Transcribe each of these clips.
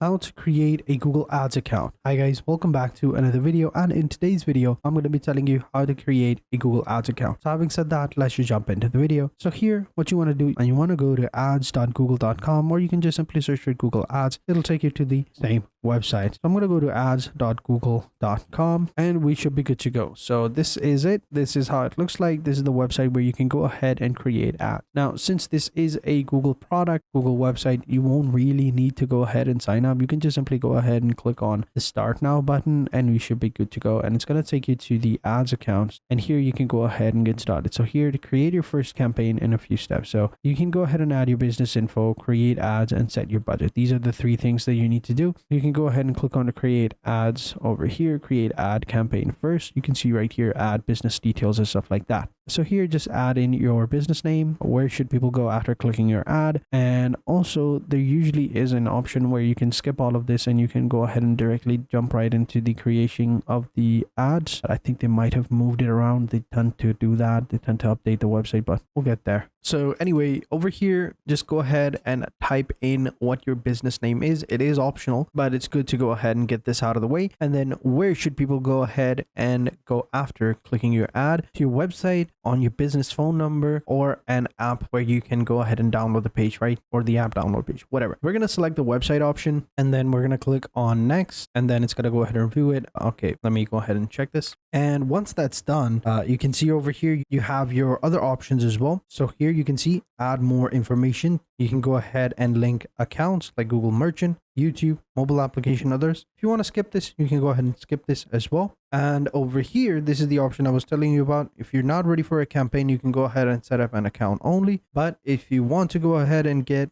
How to create a Google Ads account. Hi guys, welcome back to another video, and in today's video I'm going to be telling you how to create a Google Ads account. So having said that, let's just jump into the video. So here what you want to do, and you want to go to ads.google.com, or you can just simply search for Google Ads. It'll take you to the same website. So I'm going to go to ads.google.com and we should be good to go. So this is it. This is how it looks like. This is the website where you can go ahead and create ads. Now, since this is a Google product, Google website, you won't really need to go ahead and sign up. You can just simply go ahead and click on the start now button and we should be good to go. And it's going to take you to the ads accounts. And here you can go ahead and get started. So here to create your first campaign in a few steps. So you can go ahead and add your business info, create ads, and set your budget. These are the three things that you need to do. You can go ahead and click on the create ads over here, create ad campaign first. You can see right here, add business details and stuff like that. So here, just add in your business name. Where should people go after clicking your ad? And also there usually is an option where you can skip all of this and you can go ahead and directly jump right into the creation of the ads. I think they might have moved it around. They tend to do that. They tend to update the website, but we'll get there. So anyway, over here, just go ahead and type in what your business name is. It is optional, but it's good to go ahead and get this out of the way. And then where should people go ahead and go after clicking your ad? To your website, on your business phone number, or an app where you can go ahead and download the page, right? Or the app download page, whatever. We're going to select the website option and then we're going to click on next, and then it's going to go ahead and review it. Okay, let me go ahead and check this. And once that's done, you can see over here, you have your other options as well. So here you can see add more information. You can go ahead and link accounts like Google Merchant, YouTube, mobile application, others. If you want to skip this, you can go ahead and skip this as well. And over here, this is the option I was telling you about. If you're not ready for a campaign, you can go ahead and set up an account only. But if you want to go ahead and get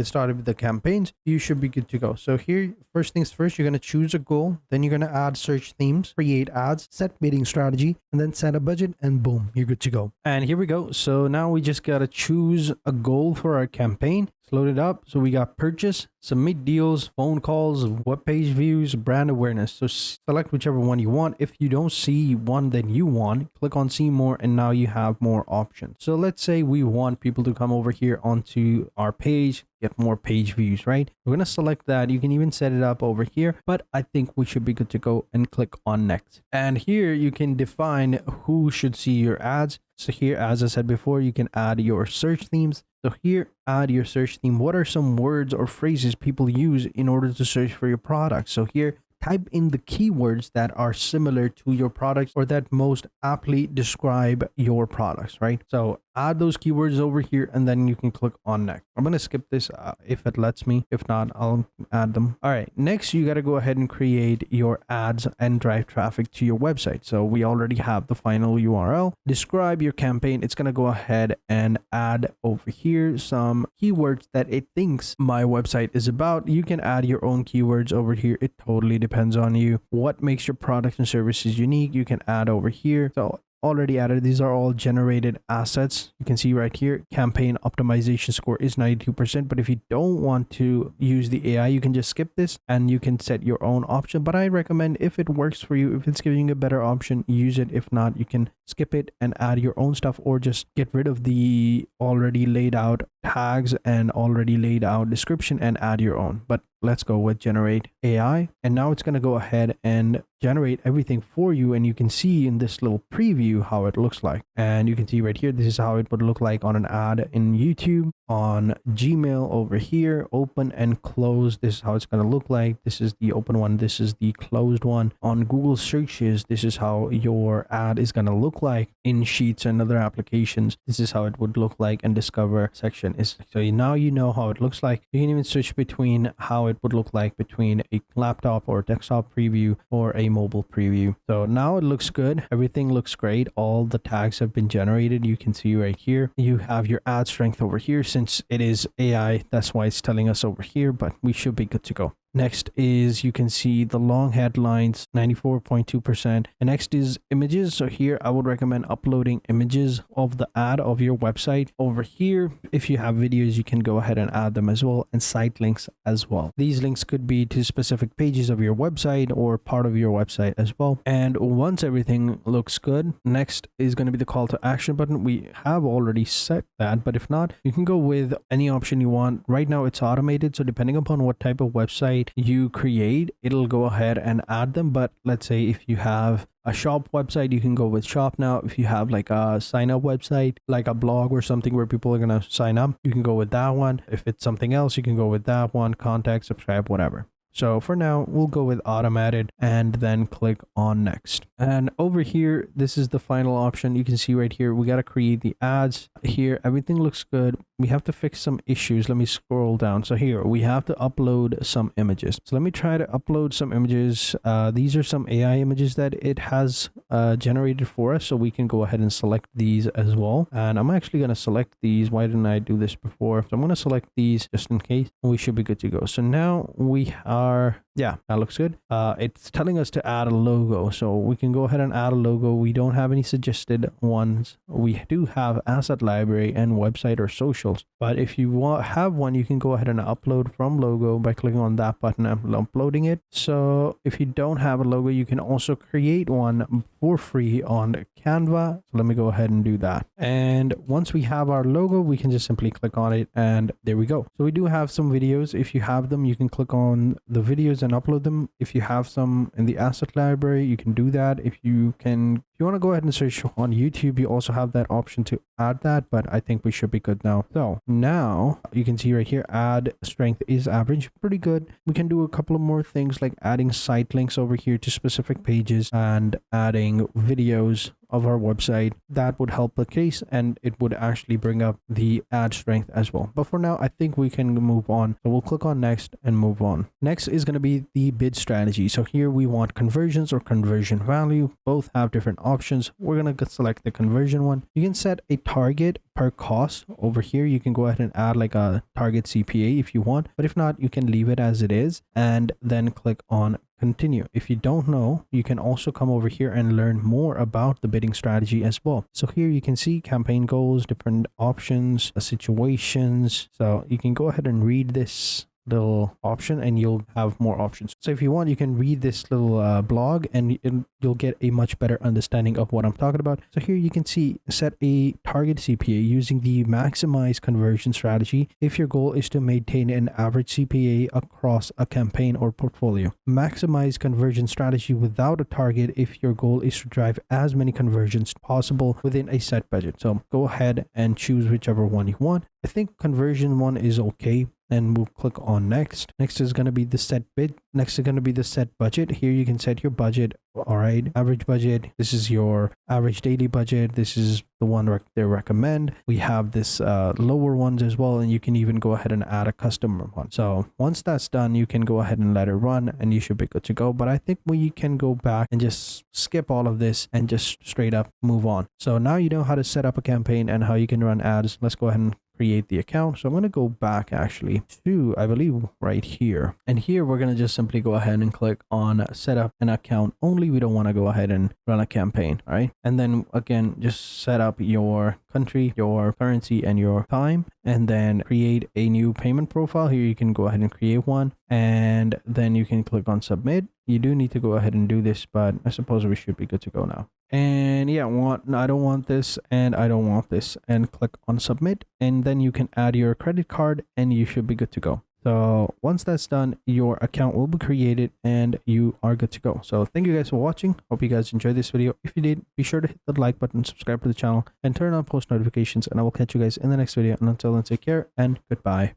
started with the campaigns, you should be good to go. So here, first things first, you're going to choose a goal. Then you're going to add search themes, create ads, set bidding strategy, and then set a budget, and boom, you're good to go. And here we go. So now we just got to choose a goal for our campaign. Load it up. So we got purchase, submit deals, phone calls, web page views, brand awareness. So select whichever one you want. If you don't see one that you want, click on see more, and now you have more options. So let's say we want people to come over here onto our page, get more page views, right? We're going to select that. You can even set it up over here, but I think we should be good to go and click on next. And here you can define who should see your ads. So here, as I said before, you can add your search themes. So here, add your search theme. What are some words or phrases people use in order to search for your product? So here, type in the keywords that are similar to your products or that most aptly describe your products, right? So add those keywords over here and then you can click on next. I'm going to skip this if it lets me. If not, I'll add them. All right. Next, you got to go ahead and create your ads and drive traffic to your website. So we already have the final URL. Describe your campaign. It's going to go ahead and add over here some keywords that it thinks my website is about. You can add your own keywords over here. It totally depends on you. What makes your products and services unique, you can add over here. So already added. These are all generated assets. You can see right here, campaign optimization score is 92%. But if you don't want to use the AI, you can just skip this and you can set your own option. But I recommend, if it works for you, if it's giving you a better option, use it. If not, you can skip it and add your own stuff, or just get rid of the already laid out tags and already laid out description and add your own. But let's go with generate AI. And now it's going to go ahead and generate everything for you. And you can see in this little preview how it looks like. And you can see right here, this is how it would look like on an ad in YouTube, on Gmail over here, open and close. This is how it's going to look like. This is the open one. This is the closed one. On Google searches, this is how your ad is going to look like. In Sheets and other applications, this is how it would look like. And Discover section is, so now you know how it looks like. You can even switch between how it would look like between a laptop or desktop preview or a mobile preview. So now it looks good. Everything looks great. All the tags have been generated. You can see right here. You have your ad strength over here. Since it is AI, that's why it's telling us over here, but we should be good to go. Next is, you can see the long headlines, 94.2%. And next is images. So here I would recommend uploading images of the ad of your website. Over here, if you have videos, you can go ahead and add them as well, and site links as well. These links could be to specific pages of your website or part of your website as well. And once everything looks good, next is going to be the call to action button. We have already set that, but if not, you can go with any option you want. Right now it's automated, so depending upon what type of website website you create, it'll go ahead and add them. But let's say if you have a shop website, you can go with shop now. If you have like a sign up website, like a blog or something where people are going to sign up, you can go with that one. If it's something else, you can go with that one, contact, subscribe, whatever. So for now, we'll go with automated and then click on next. And over here, this is the final option. You can see right here, we got to create the ads here. Everything looks good. We have to fix some issues. Let me scroll down. So here we have to upload some images. So let me try to upload some images. These are some AI images that it has generated for us. So we can go ahead and select these as well. And I'm actually going to select these. Why didn't I do this before? So I'm going to select these just in case. We should be good to go. So now we are, yeah, that looks good. It's telling us to add a logo. So we can go ahead and add a logo. We don't have any suggested ones. We do have asset library and website or social. But if you have one, you can go ahead and upload from logo by clicking on that button and uploading it. So if you don't have a logo, you can also create one for free on Canva. So let me go ahead and do that. And once we have our logo, we can just simply click on it and there we go. So we do have some videos. If you have them, you can click on the videos and upload them. If you have some in the asset library, you can do that. If you want to go ahead and search on YouTube, you also have that option to add that, but I think we should be good now. So now you can see right here, ad strength is average, pretty good. We can do a couple of more things like adding site links over here to specific pages and adding videos of our website. That would help the case and it would actually bring up the ad strength as well. But for now, I think we can move on. So we'll click on next and move on. Next is going to be the bid strategy. So here we want conversions or conversion value. Both have different options. We're going to select the conversion one. You can set a target per cost over here. You can go ahead and add like a target CPA if you want, but if not, you can leave it as it is and then click on continue. If you don't know, you can also come over here and learn more about the bidding strategy as well. So here you can see campaign goals, different options, situations. So you can go ahead and read this little option and you'll have more options. So if you want, you can read this little blog and you'll get a much better understanding of what I'm talking about. So here you can see set a target CPA using the maximize conversion strategy if your goal is to maintain an average CPA across a campaign or portfolio. Maximize conversion strategy without a target if your goal is to drive as many conversions possible within a set budget. So go ahead and choose whichever one you want. I think conversion one is okay. And we'll click on next. Next is going to be the set bid. Next is going to be the set budget. Here you can set your budget. All right, average budget. This is your average daily budget. This is the one they recommend. We have this lower ones as well, and you can even go ahead and add a custom one. So once that's done, you can go ahead and let it run and you should be good to go. But I think we can go back and just skip all of this and just straight up move on. So now you know how to set up a campaign and how you can run ads. Let's go ahead and create the account. So I'm going to go back actually to, I believe, right here. And here we're going to just simply go ahead and click on set up an account only. We don't want to go ahead and run a campaign. All right. And then again, just set up your country, your currency, and your time, and then create a new payment profile. Here you can go ahead and create one, and then you can click on submit. You do need to go ahead and do this, but I suppose we should be good to go now. And yeah, I don't want this and I don't want this, and click on submit, and then you can add your credit card and you should be good to go. So once that's done, your account will be created and you are good to go. So thank you guys for watching. Hope you guys enjoyed this video. If you did, be sure to hit the like button, subscribe to the channel, and turn on post notifications, and I will catch you guys in the next video. And until then, take care and goodbye.